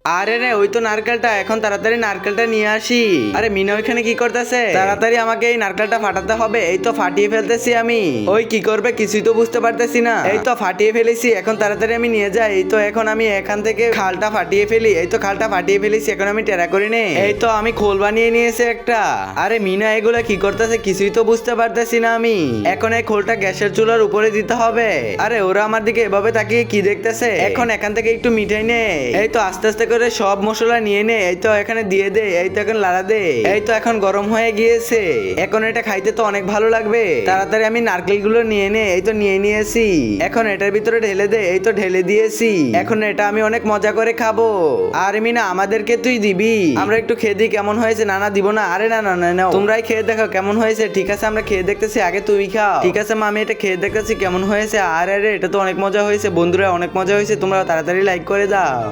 আরে রে ওই তো নারকেলটা, এখন তাড়াতাড়ি নারকেলটা নিয়ে আসি। আরে মিনা ওইখানে কি করতেছে? তাড়াতাড়ি আমাকে এই নারকেলটা ফাটাতে হবে। এই তো ফাটিয়ে ফেলতেছি আমি। ওই কি করবে কিছুই তো বুঝতে পারতেছি না। এই তো ফাটিয়ে ফেলেছি, এখন তাড়াতাড়ি আমি নিয়ে যাই। এই তো এখন আমি এখান থেকে খালটা ফাটিয়ে ফেলি। এই তো খালটা ফাটিয়ে ফেলেছি, এখন আমি টেরা করে নে। এই তো আমি খোল বানিয়ে নিয়েছি একটা। আরে মিনা এগুলা কি করতেছে কিছুই তো বুঝতে পারতেছি না আমি। এখন এই খোলটা গ্যাসের চুলার উপরে দিতে হবে। আরে ওরা আমার দিকে এভাবে তাকিয়ে কি দেখতেছে? এখন এখান থেকে একটু মিঠাই নে। এই তো আস্তে আস্তে করে সব মশলা নিয়ে নে। এই তো এখানে দিয়ে দে। এই তো এখন লাড়া দে। এই তো এখন গরম হয়ে গিয়েছে। এখন এটা খাইতে তো অনেক ভালো লাগবে। তাড়াতাড়ি আমি নারকেল গুলো নিয়ে নে। এই তো নিয়ে নিয়েছি। এখন এটার ভিতরে ঢেলে দে। এই তো ঢেলে দিয়েছি। এখন এটা আমি অনেক মজা করে খাবো। আর মিনা আমাদেরকে তুই দিবি? আমরা একটু খেয়ে দিই কেমন হয়েছে। না না দিব না। আরে না না না নাও, তোমরাই খেয়ে দেখো কেমন হয়েছে। ঠিক আছে আমরা খেয়ে দেখতেছি, আগে তুই খাও। ঠিক আছে মা, আমি এটা খেয়ে দেখতেছি কেমন হয়েছে। আরে আরে এটা তো অনেক মজা হয়েছে বন্ধুরা, অনেক মজা হয়েছে। তোমরা তাড়াতাড়ি লাইক করে দাও।